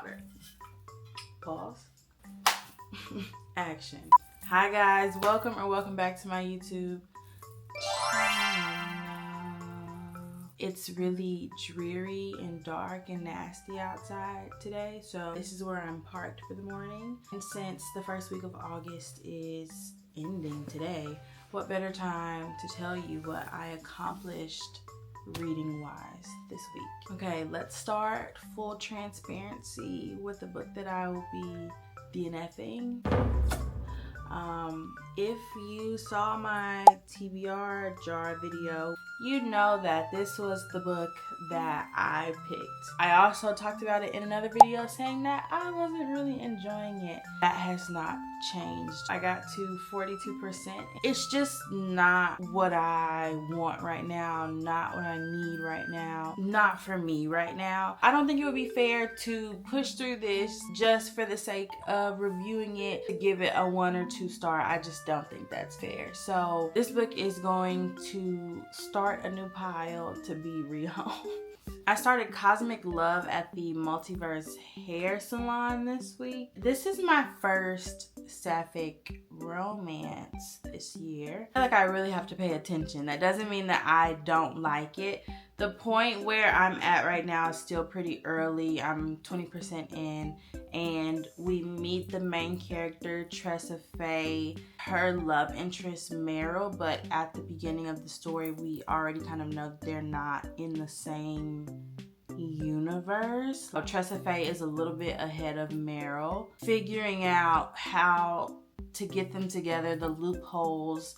water. Pause. Action. Hi guys, welcome back to my YouTube channel. It's really dreary and dark and nasty outside today, so this is where I'm parked for the morning. And since the first week of August is ending today, what better time to tell you what I accomplished reading wise this week. Okay, let's start full transparency with the book that I will be DNFing. If you saw my TBR jar video, you know that this was the book that I picked. I also talked about it in another video saying that I wasn't really enjoying it. That has not changed. I got to 42%. It's just not what I want right now, not what I need right now, not for me right now. I don't think it would be fair to push through this just for the sake of reviewing it to give it a 1 or 2 star. I just don't think that's fair. So this book is going to start a new pile to be rehomed. I started Cosmic Love at the Multiverse hair salon this week. This is my first Sapphic romance this year. I feel like I really have to pay attention. That doesn't mean that I don't like it. The point where I'm at right now is still pretty early. I'm 20% in, and we meet the main character, Tressa Faye, her love interest, Mare, but at the beginning of the story, we already kind of know that they're not in the same universe. So Tressa Faye is a little bit ahead of Mare, figuring out how to get them together, the loopholes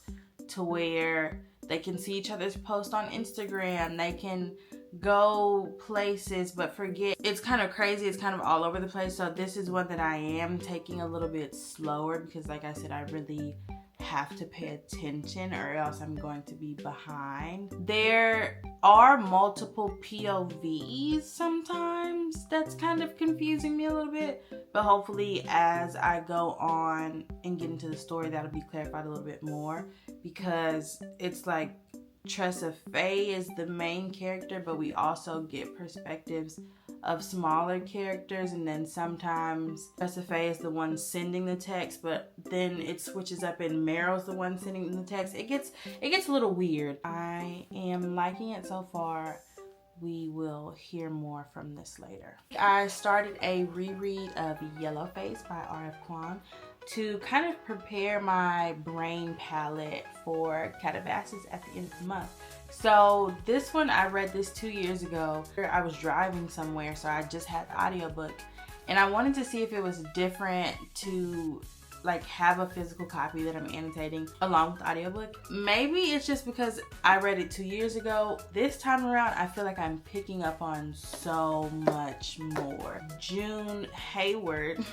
to where they can see each other's posts on Instagram. They can go places but forget. It's kind of crazy. It's kind of all over the place. So this is one that I am taking a little bit slower because, like I said, I really have to pay attention or else I'm going to be behind. There are multiple POVs sometimes. That's kind of confusing me a little bit, but hopefully as I go on and get into the story, that'll be clarified a little bit more, because it's like Tressa Faye is the main character, but we also get perspectives of smaller characters, and then sometimes Tressa Faye is the one sending the text, but then it switches up and Mare's the one sending the text. It gets a little weird. I am liking it so far. We will hear more from this later. I started a reread of Yellowface by Kuang to kind of prepare my brain palette for Calabasas at the end of the month. So this one, I read this 2 years ago. I was driving somewhere, so I just had the audiobook, and I wanted to see if it was different to like have a physical copy that I'm annotating along with the audiobook. Maybe it's just because I read it 2 years ago. This time around, I feel like I'm picking up on so much more. June Hayward,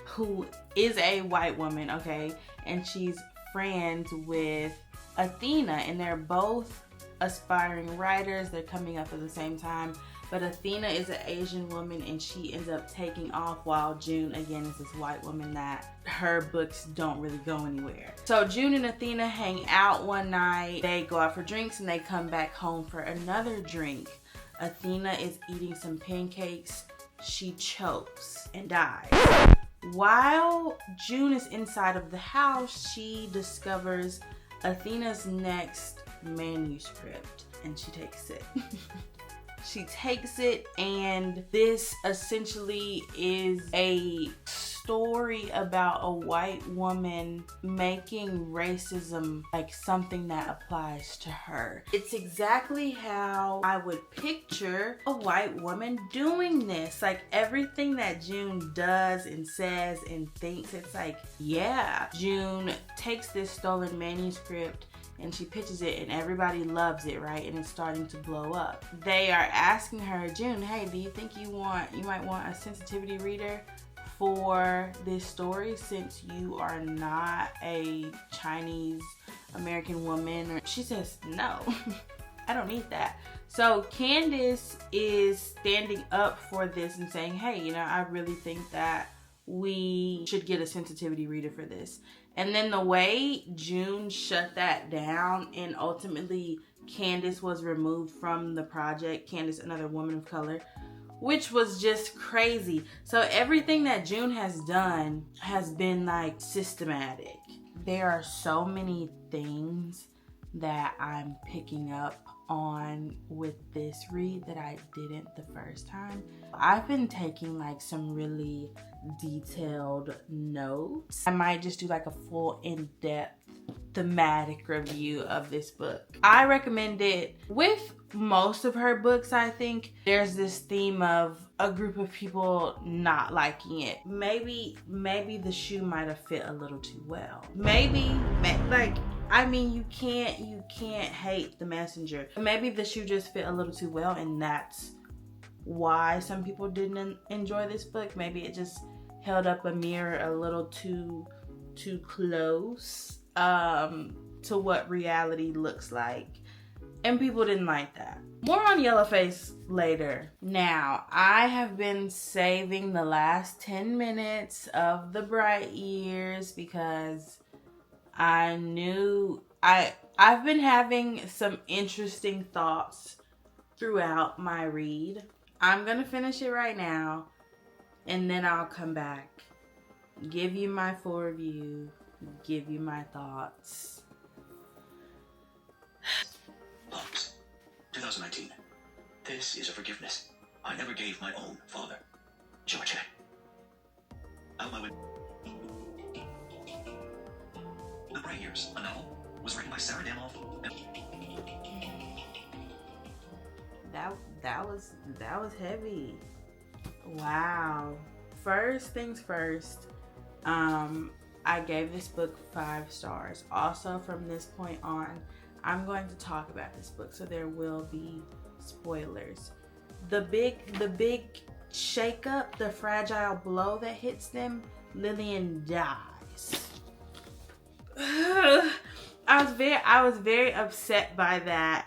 who is a white woman, okay, and she's friends with Athena, and they're both aspiring writers. They're coming up at the same time, but Athena is an Asian woman and she ends up taking off, while June again is this white woman that her books don't really go anywhere. So June and Athena hang out one night. They go out for drinks and they come back home for another drink. Athena is eating some pancakes. She chokes and dies. While June is inside of the house, she discovers Athena's next manuscript and she takes it. She takes it, and this essentially is a story about a white woman making racism like something that applies to her. It's exactly how I would picture a white woman doing this. Like everything that June does and says and thinks, it's like, yeah. June takes this stolen manuscript and she pitches it and everybody loves it, right? And it's starting to blow up. They are asking her, June, hey, do you think you might want a sensitivity reader for this story since you are not a Chinese American woman? She says, no, I don't need that. So Candace is standing up for this and saying, hey, I really think that we should get a sensitivity reader for this. And then the way June shut that down and ultimately Candace was removed from the project, Candace, another woman of color, which was just crazy. So everything that June has done has been like systematic. There are so many things that I'm picking up on with this read that I didn't the first time. I've been taking like some really detailed notes. I might just do like a full in-depth thematic review of this book. I recommend it. With most of her books, I think there's this theme of a group of people not liking it. Maybe the shoe might have fit a little too well. I mean, you can't hate the messenger. Maybe the shoe just fit a little too well, and that's why some people didn't enjoy this book. Maybe it just held up a mirror a little too close to what reality looks like, and people didn't like that. More on Yellowface later. Now, I have been saving the last 10 minutes of the bright years because I knew I've been having some interesting thoughts throughout my read. I'm gonna finish it right now, and then I'll come back, give you my full review, give you my thoughts. Pops, 2019. This is a forgiveness I never gave my own father, Georgette. Out my window. The Bright Years, a novel, was written by Sarah Damoff. That was heavy. Wow. First things first, I gave this book 5 stars. Also, from this point on, I'm going to talk about this book, so there will be spoilers. The big shakeup, the fragile blow that hits them, Lillian dies. I was very upset by that,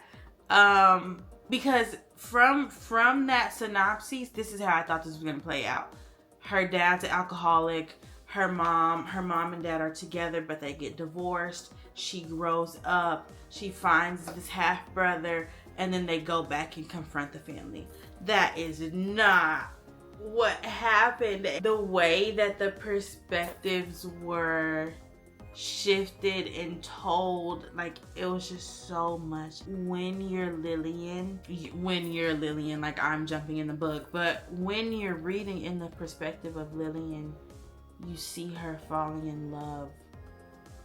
because from that synopsis, this is how I thought this was gonna play out. Her dad's an alcoholic. Her mom and dad are together, but they get divorced. She grows up. She finds this half brother, and then they go back and confront the family. That is not what happened. The way that the perspectives were shifted and told, like, it was just so much. When you're Lillian, like, I'm jumping in the book, but when you're reading in the perspective of Lillian, you see her falling in love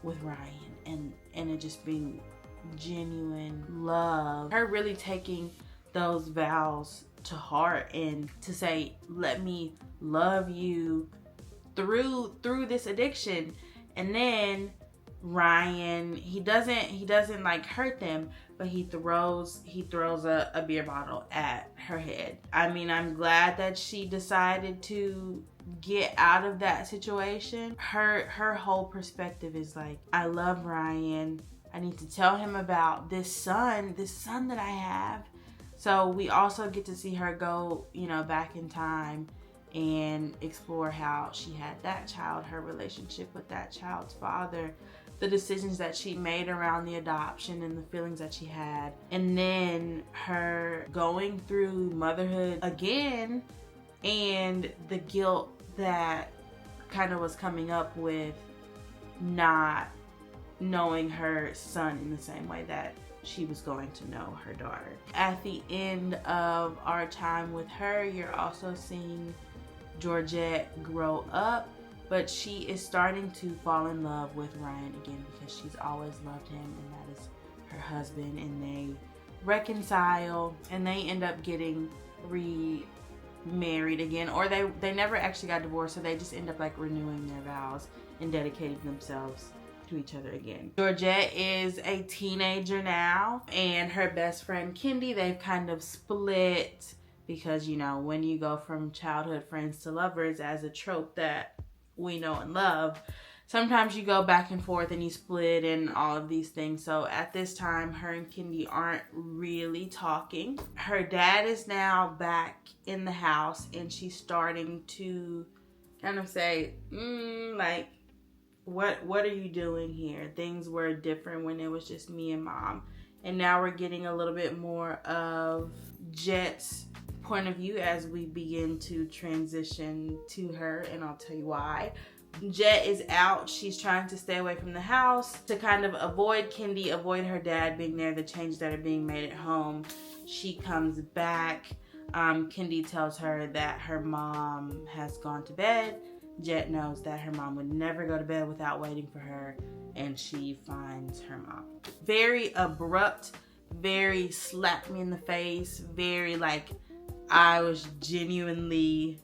with Ryan, and it just being genuine love. Her really taking those vows to heart and to say, let me love you through this addiction. And then Ryan, he doesn't like hurt them, but he throws a beer bottle at her head. I mean, I'm glad that she decided to get out of that situation. Her whole perspective is like, I love Ryan. I need to tell him about this son that I have. So we also get to see her go, back in time and explore how she had that child, her relationship with that child's father, the decisions that she made around the adoption and the feelings that she had. And then her going through motherhood again and the guilt that kind of was coming up with not knowing her son in the same way that she was going to know her daughter. At the end of our time with her, you're also seeing Georgette grow up, but she is starting to fall in love with Ryan again because she's always loved him, and that is her husband, and they reconcile and they end up getting remarried again, or they never actually got divorced, so they just end up like renewing their vows and dedicating themselves to each other again. Georgette is a teenager now, and her best friend Kendi, they've kind of split because, when you go from childhood friends to lovers, as a trope that we know and love, sometimes you go back and forth and you split and all of these things. So at this time, her and Kendi aren't really talking. Her dad is now back in the house, and she's starting to kind of say, what are you doing here? Things were different when it was just me and mom. And now we're getting a little bit more of Jet's point of view as we begin to transition to her, and I'll tell you why. Jet is out. She's trying to stay away from the house to kind of avoid Kendi, avoid her dad being there, the changes that are being made at home. She comes back. Kendi tells her that her mom has gone to bed. Jet knows that her mom would never go to bed without waiting for her, and she finds her mom. Very abrupt, very slap me in the face, very like I was genuinely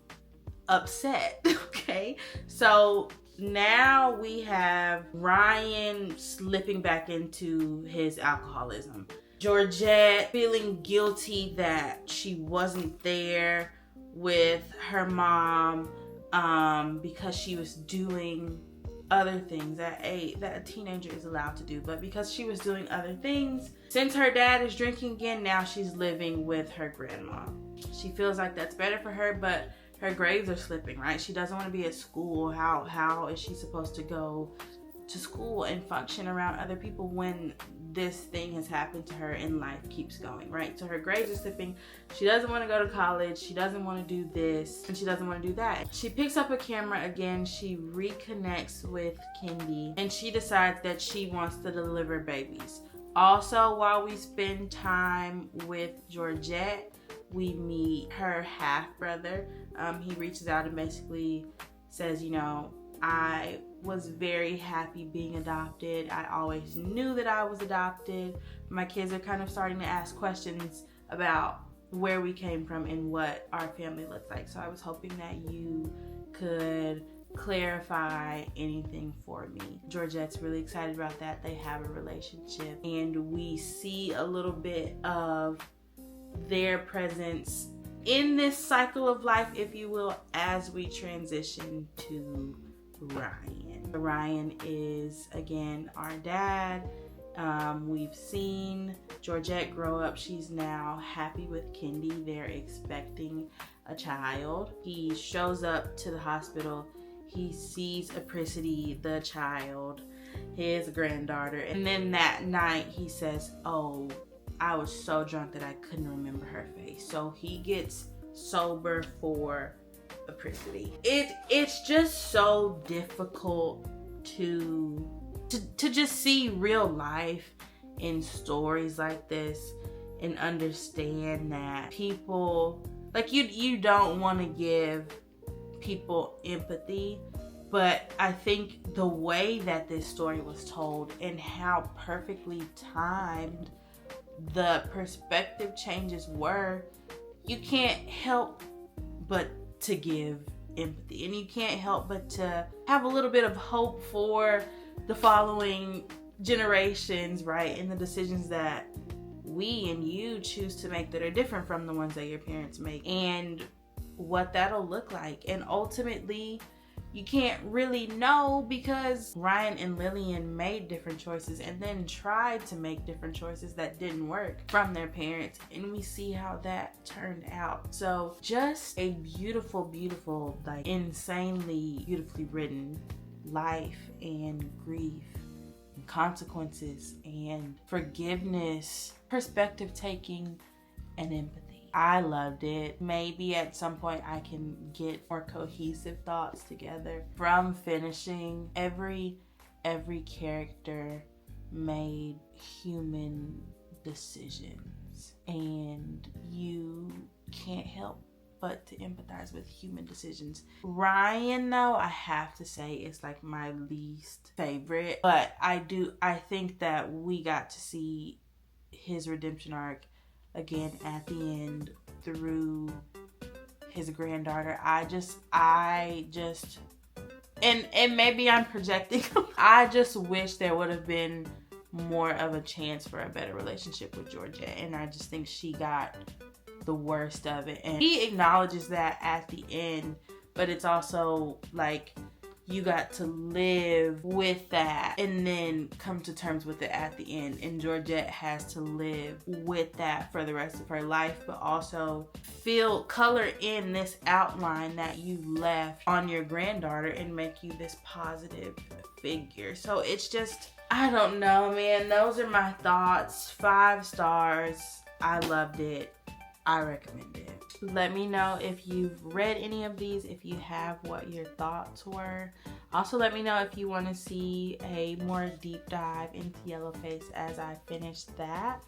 upset. Okay, so now we have Ryan slipping back into his alcoholism. Georgette feeling guilty that she wasn't there with her mom because she was doing other things that a teenager is allowed to do, but because she was doing other things, since her dad is drinking again, now she's living with her grandma. She feels like that's better for her, but her grades are slipping, right? She doesn't want to be at school. How is she supposed to go to school and function around other people when this thing has happened to her and life keeps going, right? So her grades are slipping. She doesn't want to go to college. She doesn't want to do this, and she doesn't want to do that. She picks up a camera again. She reconnects with Kendi, and she decides that she wants to deliver babies. Also, while we spend time with Georgette, we meet her half-brother. He reaches out and basically says, you know, I was very happy being adopted. I always knew that I was adopted. My kids are kind of starting to ask questions about where we came from and what our family looks like. So I was hoping that you could clarify anything for me. Georgette's really excited about that. They have a relationship, and we see a little bit of their presence in this cycle of life, if you will, as we transition to Ryan. Ryan is, again, our dad. We've seen Georgette grow up. She's now happy with Kendi. They're expecting a child. He shows up to the hospital. He sees Apricity, the child, his granddaughter. And then that night he says, oh, I was so drunk that I couldn't remember her face. So he gets sober for Apricity. It's just so difficult to just see real life in stories like this and understand that people, like, you don't want to give people empathy, but I think the way that this story was told and how perfectly timed the perspective changes were, you can't help but to give empathy, and you can't help but to have a little bit of hope for the following generations, right? And the decisions that we and you choose to make that are different from the ones that your parents make, and what that'll look like. And ultimately, you can't really know, because Ryan and Lillian made different choices and then tried to make different choices that didn't work from their parents, and we see how that turned out. So just a beautiful, beautiful, like insanely beautifully written life and grief and consequences and forgiveness, perspective taking, and empathy. I loved it. Maybe at some point I can get more cohesive thoughts together from finishing. Every character made human decisions, and you can't help but to empathize with human decisions. Ryan, though, I have to say, is like my least favorite, but I think that we got to see his redemption arc again at the end through his granddaughter. I just and maybe I'm projecting. I just wish there would have been more of a chance for a better relationship with Georgette, and I just think she got the worst of it, and he acknowledges that at the end, but it's also like you got to live with that and then come to terms with it at the end. And Georgette has to live with that for the rest of her life, but also color in this outline that you left on your granddaughter and make you this positive figure. So it's just, I don't know, man. Those are my thoughts. 5 stars. I loved it. I recommend it. Let me know if you've read any of these, if you have, what your thoughts were. Also, let me know if you want to see a more deep dive into Yellowface as I finish that.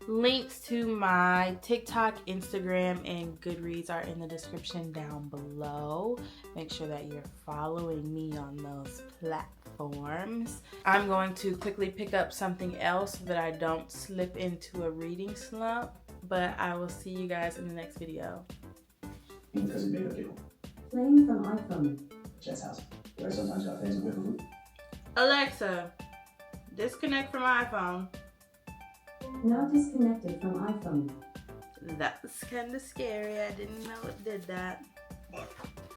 Links to my TikTok, Instagram, and Goodreads are in the description down below. Make sure that you're following me on those platforms. I'm going to quickly pick up something else so that I don't slip into a reading slump, but I will see you guys in the next video. Because it made her giggle. Playing from iPhone. Chet's house, where sometimes got fans and whip a root. Alexa, disconnect from iPhone. Now disconnected from iPhone. That was kind of scary. I didn't know it did that. But